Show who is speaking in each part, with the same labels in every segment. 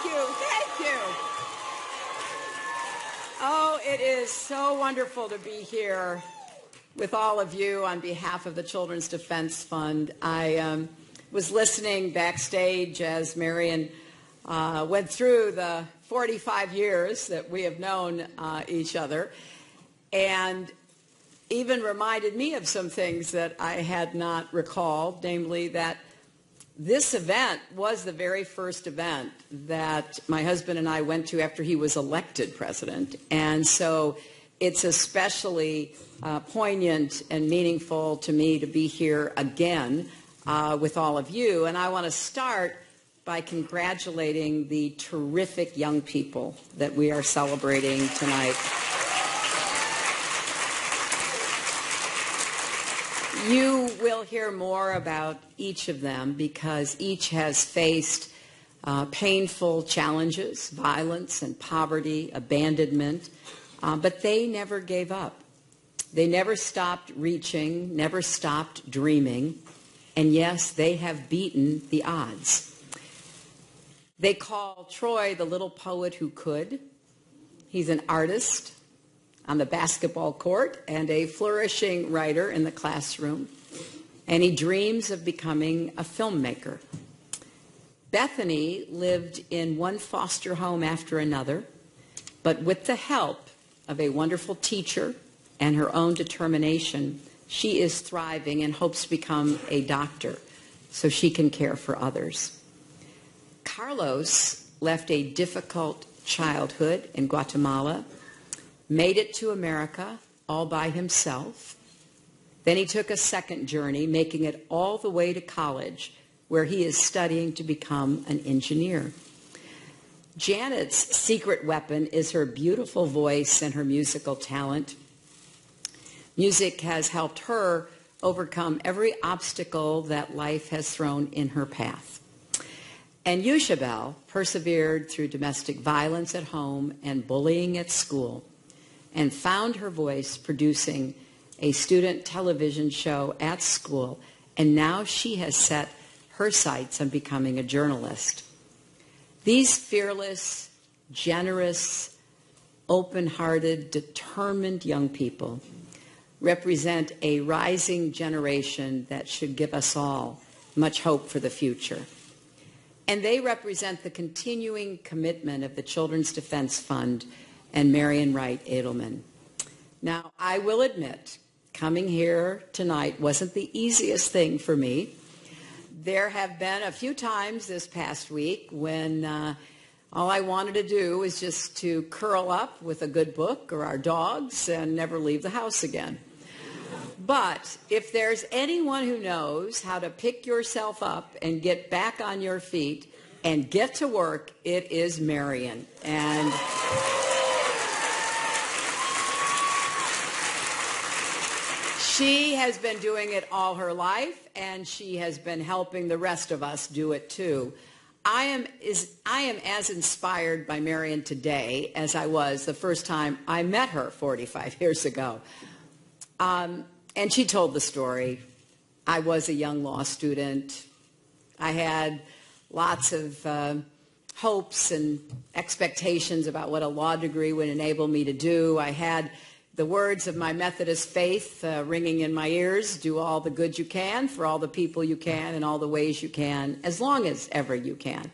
Speaker 1: Thank you. Thank you. Oh, it is so wonderful to be here with all of you on behalf of the Children's Defense Fund. I was listening backstage as Marion went through the 45 years that we have known each other, and even reminded me of some things that I had not recalled, namely that this event was the very first event that my husband and I went to after he was elected president. And so it's especially poignant and meaningful to me to be here again with all of you. And I want to start by congratulating the terrific young people that we are celebrating tonight. You will hear more about each of them because each has faced painful challenges, violence and poverty, abandonment, but they never gave up. They never stopped reaching, never stopped dreaming, and yes, they have beaten the odds. They call Troy the little poet who could. He's an artist on the basketball court and a flourishing writer in the classroom, and he dreams of becoming a filmmaker. Bethany lived in one foster home after another, but with the help of a wonderful teacher and her own determination, she is thriving and hopes to become a doctor so she can care for others. Carlos left a difficult childhood in Guatemala, made it to America all by himself. Then he took a second journey, making it all the way to college, where he is studying to become an engineer. Janet's secret weapon is her beautiful voice and her musical talent. Music has helped her overcome every obstacle that life has thrown in her path. And Yushabel persevered through domestic violence at home and bullying at school, and found her voice producing a student television show at school, and now she has set her sights on becoming a journalist. These fearless, generous, open-hearted, determined young people represent a rising generation that should give us all much hope for the future. And they represent the continuing commitment of the Children's Defense Fund and Marion Wright Edelman. Now, I will admit, coming here tonight wasn't the easiest thing for me. There have been a few times this past week when all I wanted to do was just to curl up with a good book or our dogs and never leave the house again. But if there's anyone who knows how to pick yourself up and get back on your feet and get to work, it is Marion. And she has been doing it all her life, and she has been helping the rest of us do it too. I am as inspired by Marion today as I was the first time I met her 45 years ago. And she told the story. I was a young law student. I had lots of hopes and expectations about what a law degree would enable me to do. I had the words of my Methodist faith ringing in my ears: do all the good you can for all the people you can in all the ways you can, as long as ever you can.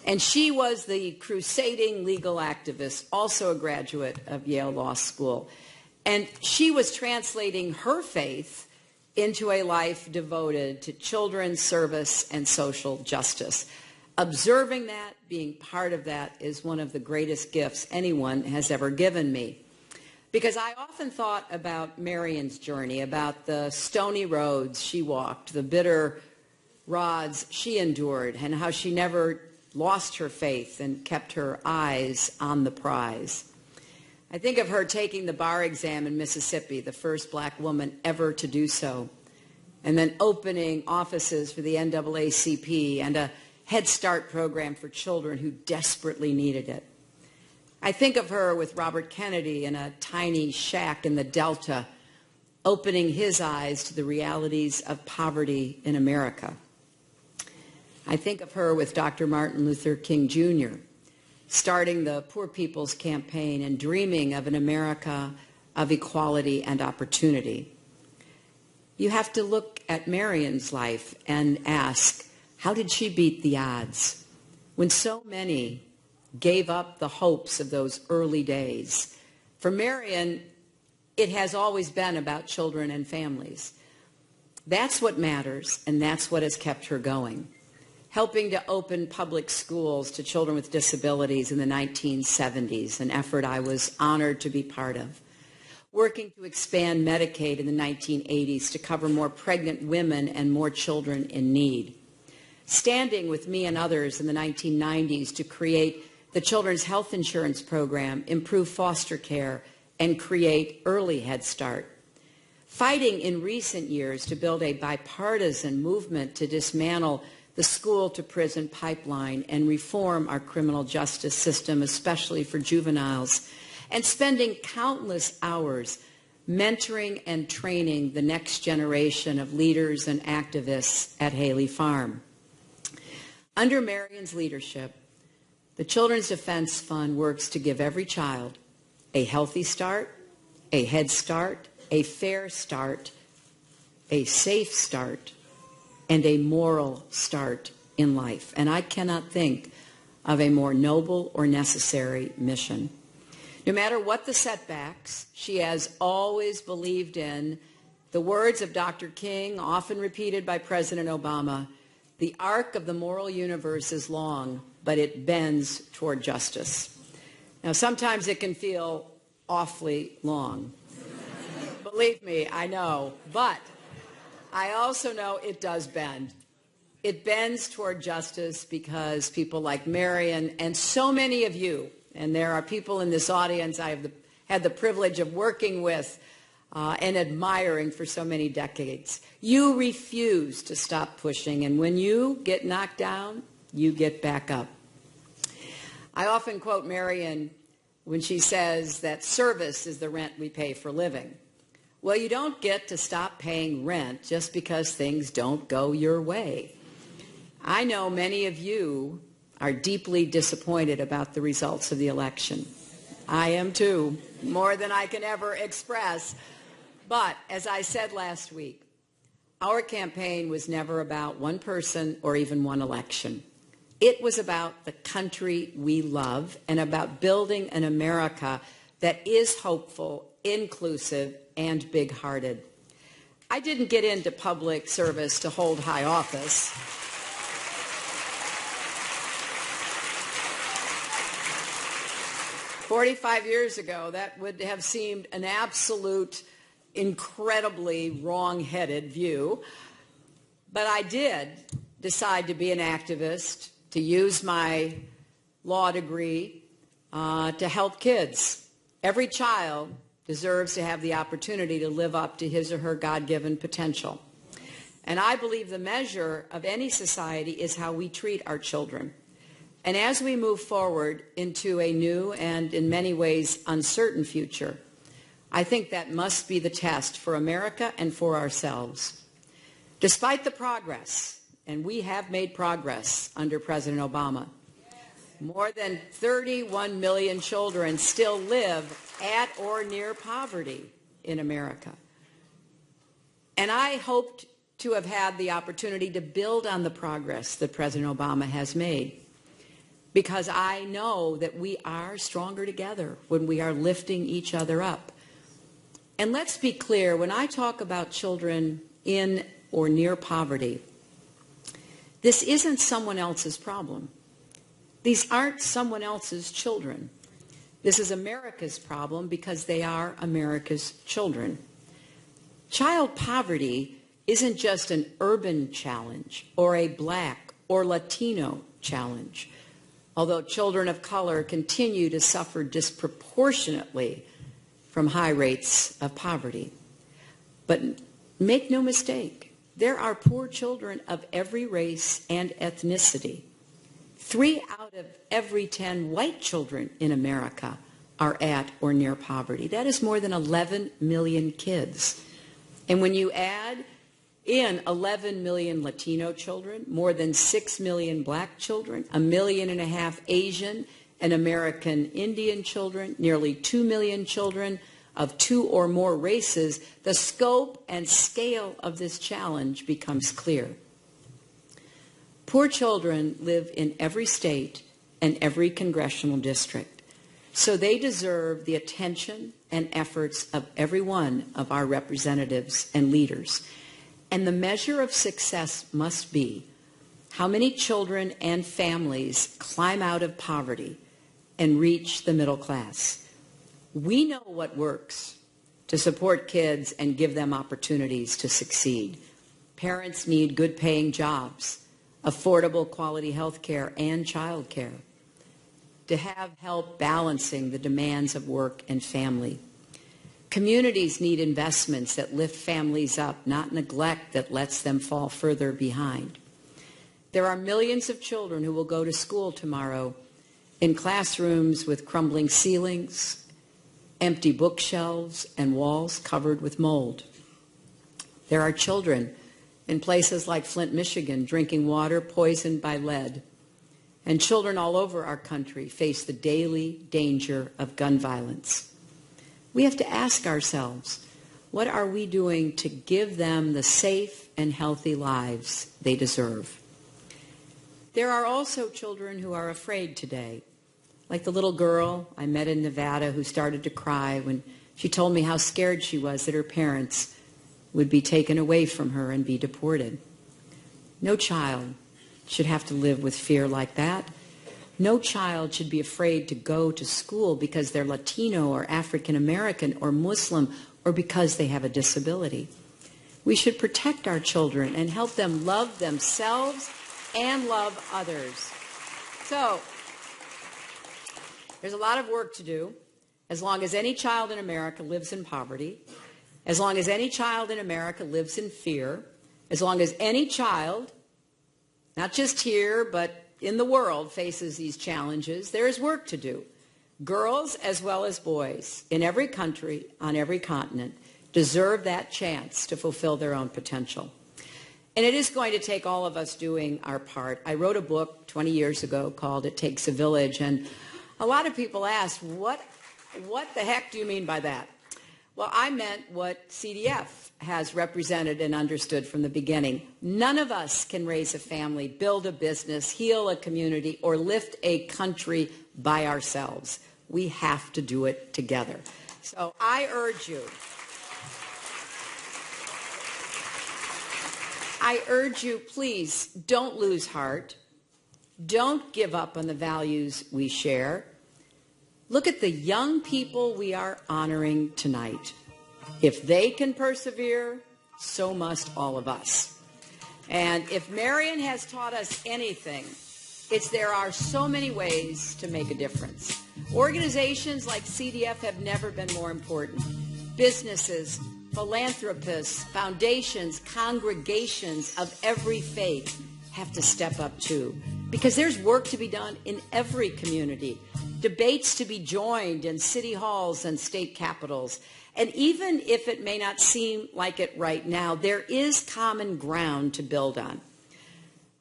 Speaker 1: And she was the crusading legal activist, also a graduate of Yale Law School. And she was translating her faith into a life devoted to children's service and social justice. Observing that, being part of that, is one of the greatest gifts anyone has ever given me. Because I often thought about Marion's journey, about the stony roads she walked, the bitter rods she endured, and how she never lost her faith and kept her eyes on the prize. I think of her taking the bar exam in Mississippi, the first black woman ever to do so, and then opening offices for the NAACP and a Head Start program for children who desperately needed it. I think of her with Robert Kennedy in a tiny shack in the Delta, opening his eyes to the realities of poverty in America. I think of her with Dr. Martin Luther King Jr., starting the Poor People's Campaign and dreaming of an America of equality and opportunity. You have to look at Marion's life and ask, how did she beat the odds when so many gave up the hopes of those early days? For Marion, it has always been about children and families. That's what matters, and that's what has kept her going. Helping to open public schools to children with disabilities in the 1970s, an effort I was honored to be part of. Working to expand Medicaid in the 1980s to cover more pregnant women and more children in need. Standing with me and others in the 1990s to create the Children's Health Insurance Program, improve foster care, and create Early Head Start. Fighting in recent years to build a bipartisan movement to dismantle the school-to-prison pipeline and reform our criminal justice system, especially for juveniles, and spending countless hours mentoring and training the next generation of leaders and activists at Haley Farm. Under Marion's leadership, the Children's Defense Fund works to give every child a healthy start, a head start, a fair start, a safe start, and a moral start in life. And I cannot think of a more noble or necessary mission. No matter what the setbacks, she has always believed in the words of Dr. King, often repeated by President Obama, the arc of the moral universe is long, but it bends toward justice. Now, sometimes it can feel awfully long. Believe me, I know, but I also know it does bend. It bends toward justice because people like Marion and so many of you, and there are people in this audience I have had the privilege of working with and admiring for so many decades. You refuse to stop pushing, and when you get knocked down, you get back up. I often quote Marion when she says that service is the rent we pay for living. Well, you don't get to stop paying rent just because things don't go your way. I know many of you are deeply disappointed about the results of the election. I am too, more than I can ever express. But as I said last week, our campaign was never about one person or even one election. It was about the country we love and about building an America that is hopeful, inclusive, and big-hearted. I didn't get into public service to hold high office. 45 years ago, that would have seemed an absolute, incredibly wrong-headed view. But I did decide to be an activist, to use my law degree to help kids. Every child deserves to have the opportunity to live up to his or her God-given potential. And I believe the measure of any society is how we treat our children. And as we move forward into a new and in many ways uncertain future, I think that must be the test for America and for ourselves. Despite the progress, and we have made progress under President Obama, more than 31 million children still live at or near poverty in America. And I hoped to have had the opportunity to build on the progress that President Obama has made, because I know that we are stronger together when we are lifting each other up. And let's be clear, when I talk about children in or near poverty, this isn't someone else's problem. These aren't someone else's children. This is America's problem because they are America's children. Child poverty isn't just an urban challenge or a Black or Latino challenge, although children of color continue to suffer disproportionately from high rates of poverty. But make no mistake, there are poor children of every race and ethnicity. 3 out of every 10 white children in America are at or near poverty. That is more than 11 million kids. And when you add in 11 million Latino children, more than 6 million Black children, 1.5 million Asian, and American Indian children, nearly 2 million children of 2 or more races, the scope and scale of this challenge becomes clear. Poor children live in every state and every congressional district, so they deserve the attention and efforts of every one of our representatives and leaders. And the measure of success must be how many children and families climb out of poverty and reach the middle class. We know what works to support kids and give them opportunities to succeed. Parents need good paying jobs, affordable quality health care and child care, to have help balancing the demands of work and family. Communities need investments that lift families up, not neglect that lets them fall further behind. There are millions of children who will go to school tomorrow in classrooms with crumbling ceilings, empty bookshelves, and walls covered with mold. There are children in places like Flint, Michigan, drinking water poisoned by lead. And children all over our country face the daily danger of gun violence. We have to ask ourselves, what are we doing to give them the safe and healthy lives they deserve? There are also children who are afraid today, like the little girl I met in Nevada who started to cry when she told me how scared she was that her parents would be taken away from her and be deported. No child should have to live with fear like that. No child should be afraid to go to school because they're Latino or African American or Muslim or because they have a disability. We should protect our children and help them love themselves and love others. So, there's a lot of work to do. As long as any child in America lives in poverty, as long as any child in America lives in fear, as long as any child, not just here, but in the world, faces these challenges, there is work to do. Girls as well as boys in every country, on every continent, deserve that chance to fulfill their own potential. And it is going to take all of us doing our part. I wrote a book 20 years ago called It Takes a Village, and a lot of people asked, what the heck do you mean by that? Well, I meant what CDF has represented and understood from the beginning. None of us can raise a family, build a business, heal a community, or lift a country by ourselves. We have to do it together. So I urge you, please don't lose heart. Don't give up on the values we share. Look at the young people we are honoring tonight. If they can persevere, so must all of us. And if Marion has taught us anything, it's there are so many ways to make a difference. Organizations like CDF have never been more important. Businesses, philanthropists, foundations, congregations of every faith have to step up too, because there's work to be done in every community. Debates to be joined in city halls and state capitals. And even if it may not seem like it right now, there is common ground to build on.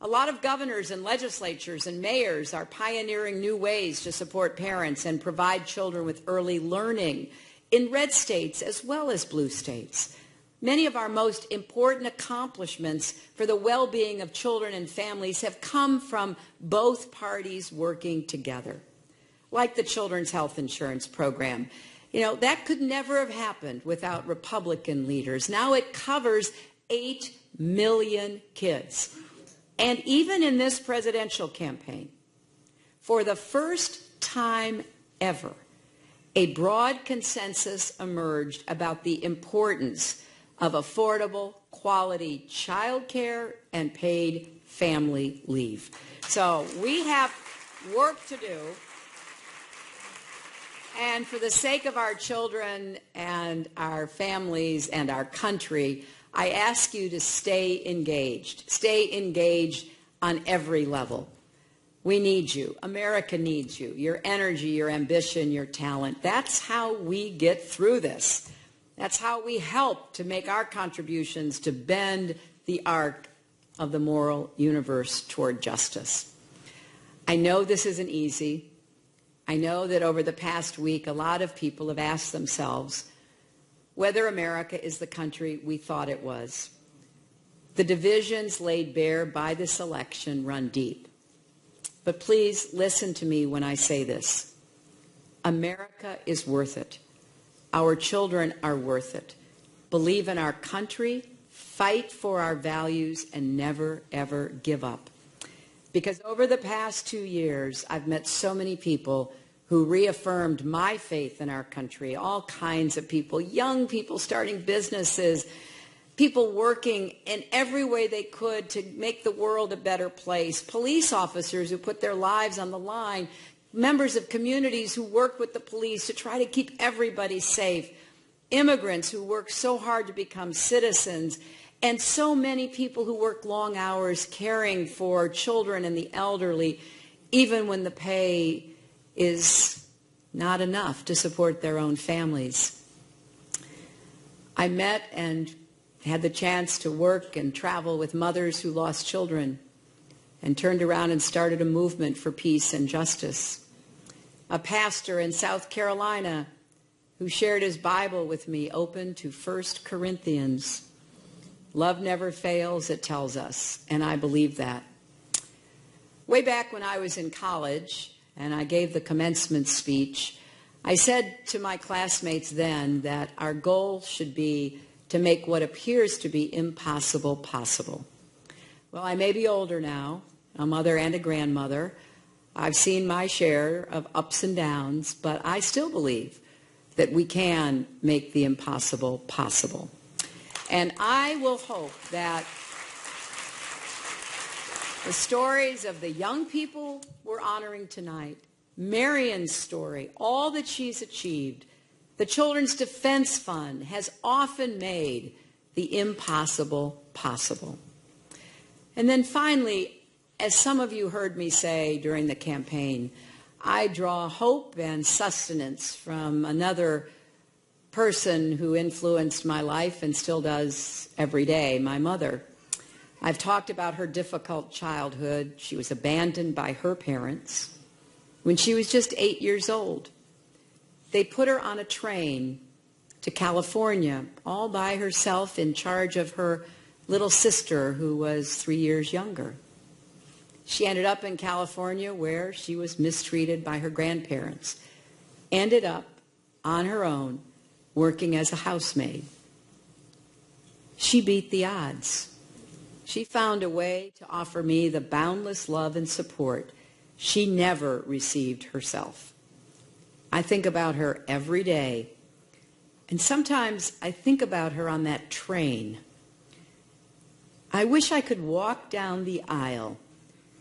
Speaker 1: A lot of governors and legislatures and mayors are pioneering new ways to support parents and provide children with early learning in red states as well as blue states. Many of our most important accomplishments for the well-being of children and families have come from both parties working together, like the Children's Health Insurance Program. You know, that could never have happened without Republican leaders. Now it covers 8 million kids. And even in this presidential campaign, for the first time ever, a broad consensus emerged about the importance of affordable, quality child care and paid family leave. So we have work to do. And for the sake of our children and our families and our country, I ask you to stay engaged. Stay engaged on every level. We need you. America needs you. Your energy, your ambition, your talent. That's how we get through this. That's how we help to make our contributions to bend the arc of the moral universe toward justice. I know this isn't easy. I know that over the past week, a lot of people have asked themselves whether America is the country we thought it was. The divisions laid bare by this election run deep. But please listen to me when I say this. America is worth it. Our children are worth it. Believe in our country, fight for our values, and never, ever give up. Because over the past 2 years, I've met so many people who reaffirmed my faith in our country, all kinds of people, young people starting businesses, people working in every way they could to make the world a better place, police officers who put their lives on the line, members of communities who work with the police to try to keep everybody safe, immigrants who work so hard to become citizens, and so many people who work long hours caring for children and the elderly, even when the pay is not enough to support their own families. I met and had the chance to work and travel with mothers who lost children and turned around and started a movement for peace and justice. A pastor in South Carolina who shared his Bible with me, open to 1 Corinthians. Love never fails, it tells us, and I believe that. Way back when I was in college and I gave the commencement speech, I said to my classmates then that our goal should be to make what appears to be impossible possible. Well, I may be older now, a mother and a grandmother. I've seen my share of ups and downs, but I still believe that we can make the impossible possible. And I will hope that the stories of the young people we're honoring tonight, Marion's story, all that she's achieved, the Children's Defense Fund has often made the impossible possible. And then finally, as some of you heard me say during the campaign, I draw hope and sustenance from another person who influenced my life and still does every day, my mother. I've talked about her difficult childhood. She was abandoned by her parents when she was just 8 years old. They put her on a train to California all by herself in charge of her little sister who was 3 years younger. She ended up in California where she was mistreated by her grandparents, ended up on her own working as a housemaid. She beat the odds. She found a way to offer me the boundless love and support she never received herself. I think about her every day, and sometimes I think about her on that train. I wish I could walk down the aisle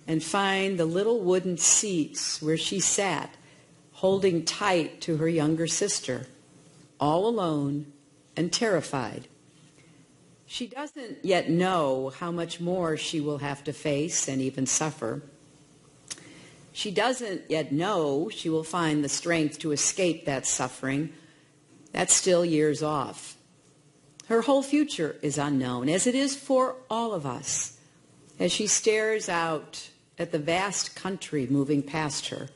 Speaker 1: and find the little wooden seats where she sat, holding tight to her younger sister, all alone and terrified. She doesn't yet know how much more she will have to face and even suffer. She doesn't yet know she will find the strength to escape that suffering. That's still years off. Her whole future is unknown, as it is for all of us, as she stares out at the vast country moving past her.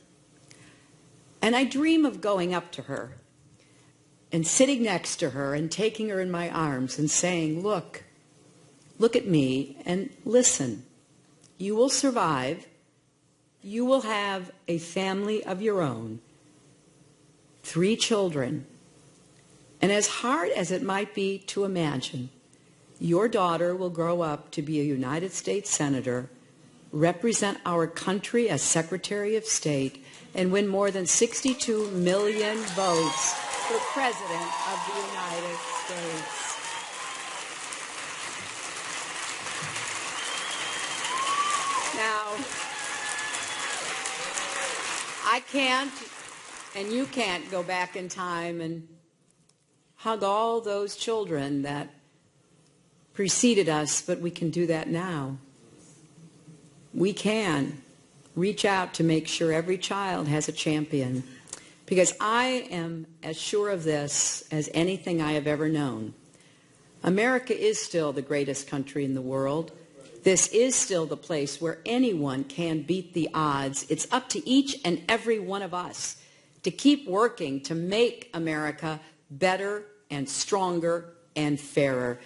Speaker 1: And I dream of going up to her and sitting next to her and taking her in my arms and saying, look at me and listen. You will survive. You will have a family of your own, 3 children. And as hard as it might be to imagine, your daughter will grow up to be a United States Senator, represent our country as Secretary of State, and win more than 62 million votes for President of the United States. Now, I can't, and you can't go back in time and hug all those children that preceded us, but we can do that now. We can reach out to make sure every child has a champion, because I am as sure of this as anything I have ever known. America is still the greatest country in the world. This is still the place where anyone can beat the odds. It's up to each and every one of us to keep working to make America better and stronger and fairer.